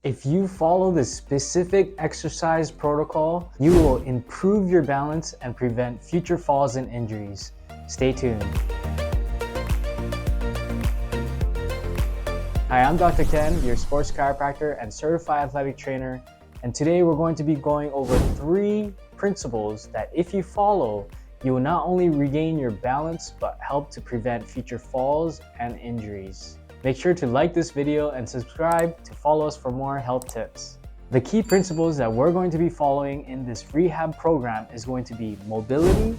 If you follow this specific exercise protocol, you will improve your balance and prevent future falls and injuries. Stay tuned. Hi, I'm Dr. Ken, your sports chiropractor and certified athletic trainer. And today we're going to be going over 3 principles that if you follow, you will not only regain your balance, but help to prevent future falls and injuries. Make sure to like this video and subscribe to follow us for more health tips. The key principles that we're going to be following in this rehab program is going to be mobility,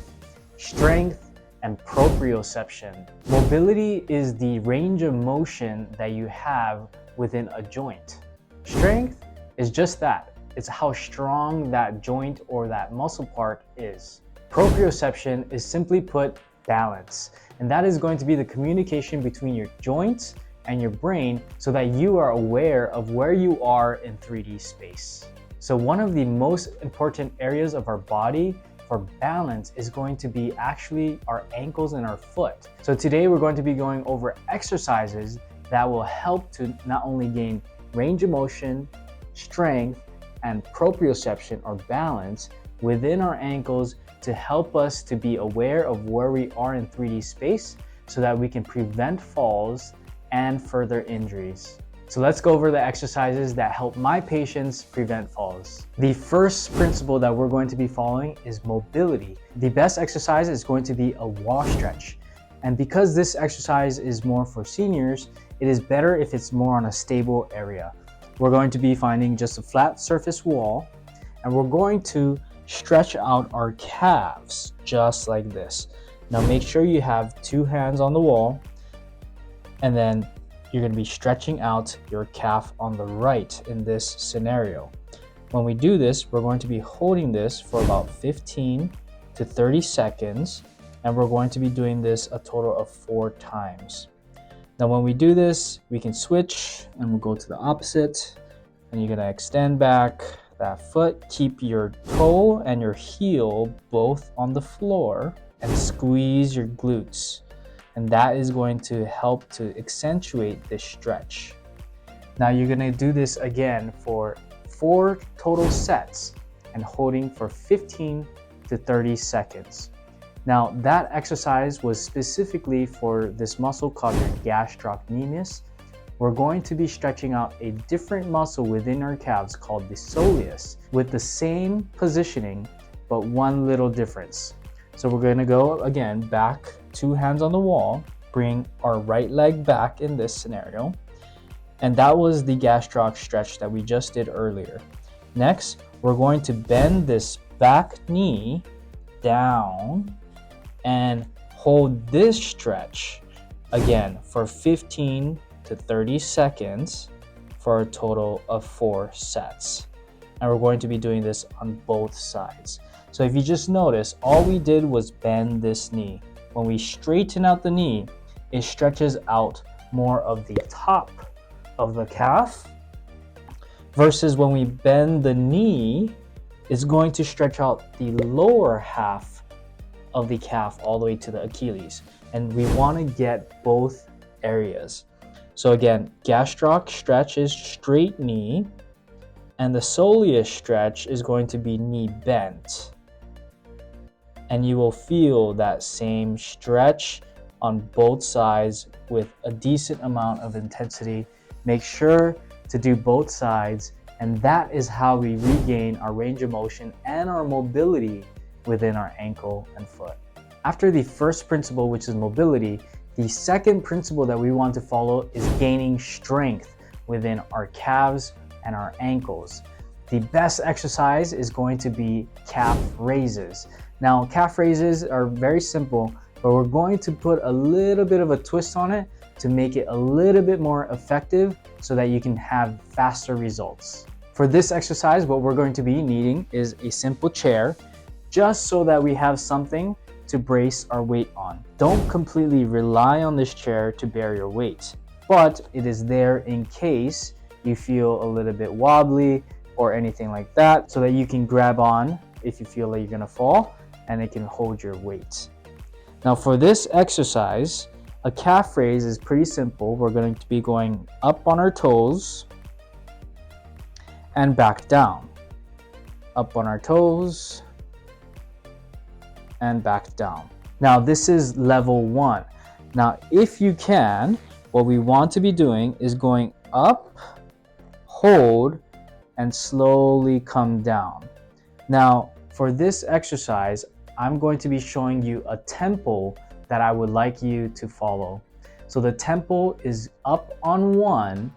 strength, and proprioception. Mobility is the range of motion that you have within a joint. Strength is just that. It's how strong that joint or that muscle part is. Proprioception is simply put balance, and that is going to be the communication between your joints and your brain so that you are aware of where you are in 3D space. So one of the most important areas of our body for balance is going to be actually our ankles and our foot. So today we're going to be going over exercises that will help to not only gain range of motion, strength, and proprioception or balance within our ankles to help us to be aware of where we are in 3D space so that we can prevent falls and further injuries. So let's go over the exercises that help my patients prevent falls. The first principle that we're going to be following is mobility. The best exercise is going to be a wall stretch. And because this exercise is more for seniors, it is better if it's more on a stable area. We're going to be finding just a flat surface wall, and we're going to stretch out our calves just like this. Now make sure you have 2 hands on the wall, and then you're going to be stretching out your calf on the right in this scenario. When we do this, we're going to be holding this for about 15 to 30 seconds, and we're going to be doing this a total of 4 times. Now when we do this, we can switch and we'll go to the opposite, and you're going to extend back that foot, keep your toe and your heel both on the floor, and squeeze your glutes. And that is going to help to accentuate this stretch. Now you're going to do this again for 4 total sets and holding for 15 to 30 seconds. Now that exercise was specifically for this muscle called your gastrocnemius. We're going to be stretching out a different muscle within our calves called the soleus with the same positioning, but one little difference. So we're going to go again back, 2 hands on the wall, bring our right leg back in this scenario. And that was the gastroc stretch that we just did earlier. Next, we're going to bend this back knee down and hold this stretch again for 15 to 30 seconds for a total of 4 sets. And we're going to be doing this on both sides. So if you just notice, all we did was bend this knee. When we straighten out the knee, it stretches out more of the top of the calf, versus when we bend the knee, it's going to stretch out the lower half of the calf all the way to the Achilles. And we want to get both areas. So again, gastroc stretch is straight knee, and the soleus stretch is going to be knee bent. And you will feel that same stretch on both sides with a decent amount of intensity. Make sure to do both sides, and that is how we regain our range of motion and our mobility within our ankle and foot. After the first principle, which is mobility, the second principle that we want to follow is gaining strength within our calves and our ankles. The best exercise is going to be calf raises. Now, calf raises are very simple, but we're going to put a little bit of a twist on it to make it a little bit more effective so that you can have faster results. For this exercise, what we're going to be needing is a simple chair, just so that we have something to brace our weight on. Don't completely rely on this chair to bear your weight, but it is there in case you feel a little bit wobbly or anything like that, so that you can grab on if you feel like you're gonna fall, and it can hold your weight. Now for this exercise, a calf raise is pretty simple. We're going to be going up on our toes, and back down. Up on our toes and back down. Now this is level 1. Now if you can, what we want to be doing is going up, hold, and slowly come down. Now for this exercise, I'm going to be showing you a tempo that I would like you to follow. So the tempo is up on 1,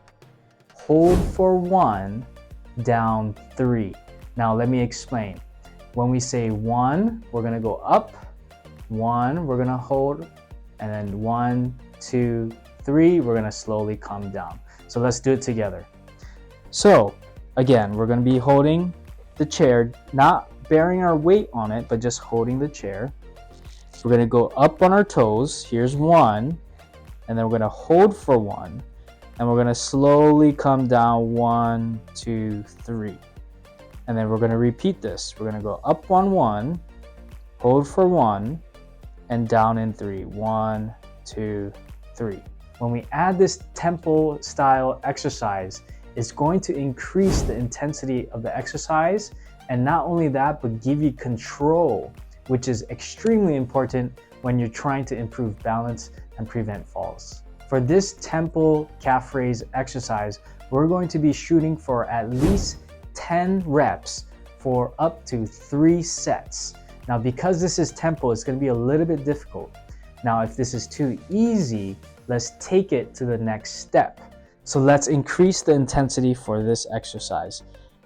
hold for 1, down 3. Now let me explain. When we say 1, we're gonna go up, 1, we're gonna hold, and then 1, 2, 3, we're gonna slowly come down. So let's do it together. So again, we're gonna be holding the chair, not bearing our weight on it, but just holding the chair. We're gonna go up on our toes. Here's 1, and then we're gonna hold for 1, and we're gonna slowly come down 1, 2, 3. And then we're gonna repeat this. We're gonna go up on 1, hold for 1, and down in 3. 1, 2, 3. When we add this tempo style exercise, it's going to increase the intensity of the exercise, and not only that, but give you control, which is extremely important when you're trying to improve balance and prevent falls. For this tempo calf raise exercise, we're going to be shooting for at least 10 reps for up to 3 sets. Now because this is tempo, it's going to be a little bit difficult. Now if this is too easy, let's take it to the next step. So let's increase the intensity for this exercise.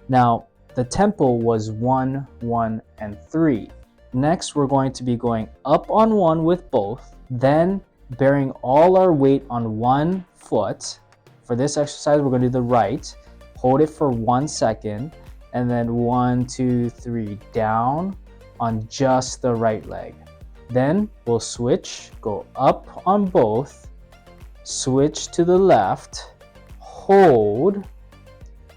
Now the tempo was 1, 1, and 3. Next we're going to be going up on 1 with both, then bearing all our weight on one foot. For this exercise we're going to do the right. Hold it for 1 second, and then 1, 2, 3, down on just the right leg. Then we'll switch, go up on both, switch to the left, hold,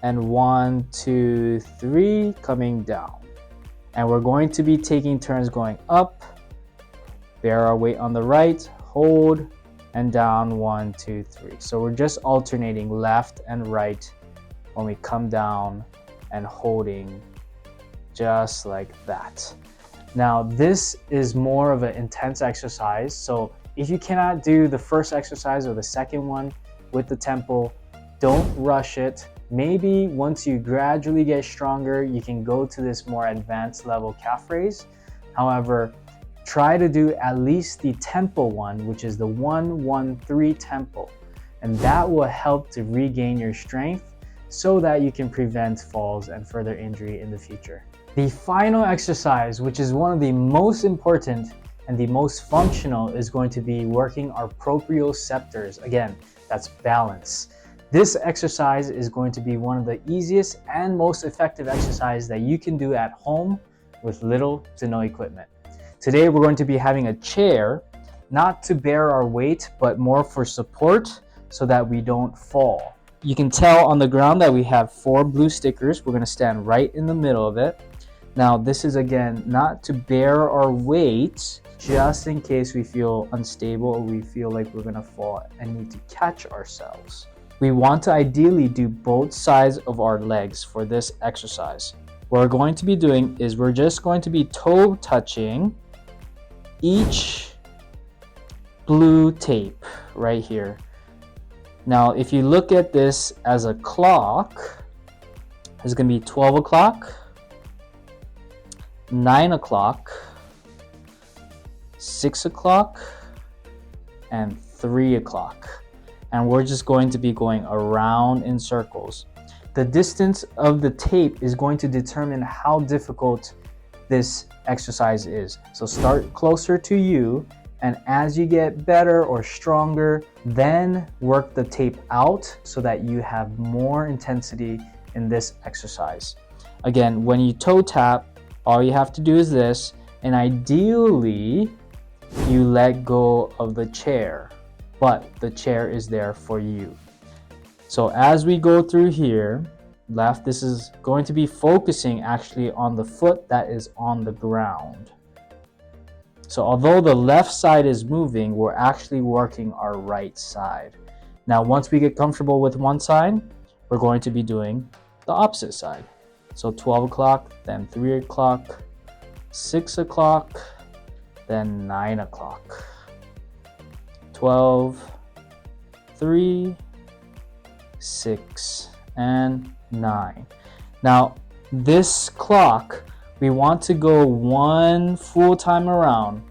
and 1, 2, 3, coming down. And we're going to be taking turns going up, bear our weight on the right, hold, and down 1, 2, 3. So we're just alternating left and right when we come down and holding just like that. Now this is more of an intense exercise, so if you cannot do the first exercise or the second one with the tempo, don't rush it. Maybe once you gradually get stronger, you can go to this more advanced level calf raise. However, try to do at least the tempo one, which is the 1, 1, 3 tempo, and that will help to regain your strength so that you can prevent falls and further injury in the future. The final exercise, which is one of the most important and the most functional, is going to be working our proprioceptors. Again, that's balance. This exercise is going to be one of the easiest and most effective exercises that you can do at home with little to no equipment. Today we're going to be having a chair, not to bear our weight, but more for support so that we don't fall. You can tell on the ground that we have 4 blue stickers. We're going to stand right in the middle of it. Now this is again not to bear our weight, just in case we feel unstable or we feel like we're going to fall and need to catch ourselves. We want to ideally do both sides of our legs for this exercise. What we're going to be doing is we're just going to be toe touching each blue tape right here. Now, if you look at this as a clock, it's going to be 12 o'clock, 9 o'clock, 6 o'clock, and 3 o'clock. And we're just going to be going around in circles. The distance of the tape is going to determine how difficult this exercise is. So start closer to you, and as you get better or stronger, then work the tape out so that you have more intensity in this exercise. Again, when you toe tap, all you have to do is this, and ideally you let go of the chair, but the chair is there for you. So as we go through here, left, this is going to be focusing actually on the foot that is on the ground. So although the left side is moving, we're actually working our right side. Now, once we get comfortable with one side, we're going to be doing the opposite side. So 12 o'clock, then 3 o'clock, 6 o'clock, then 9 o'clock. 12, 3, 6, and 9. Now, this clock, we want to go one full time around.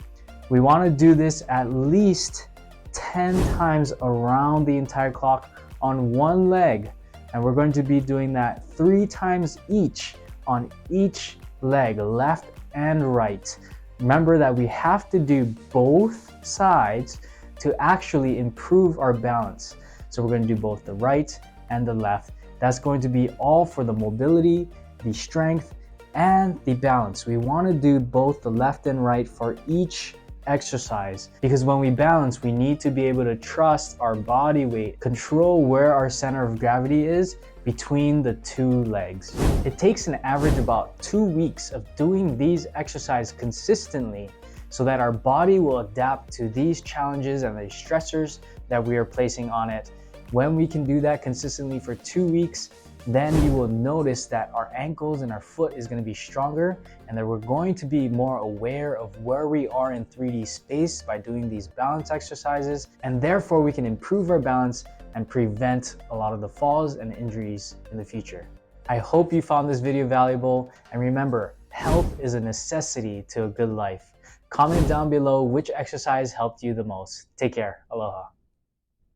We want to do this at least 10 times around the entire clock on one leg. And we're going to be doing that 3 times each on each leg, left and right. Remember that we have to do both sides to actually improve our balance. So we're going to do both the right and the left. That's going to be all for the mobility, the strength, and the balance. We want to do both the left and right for each exercise, because when we balance, we need to be able to trust our body weight, control where our center of gravity is between the two legs. It takes an average about 2 weeks of doing these exercises consistently so that our body will adapt to these challenges and the stressors that we are placing on it. When we can do that consistently for 2 weeks, then you will notice that our ankles and our foot is going to be stronger, and that we're going to be more aware of where we are in 3D space by doing these balance exercises, and therefore we can improve our balance and prevent a lot of the falls and injuries in the future. I hope you found this video valuable, and remember, health is a necessity to a good life. Comment down below which exercise helped you the most. Take care. Aloha.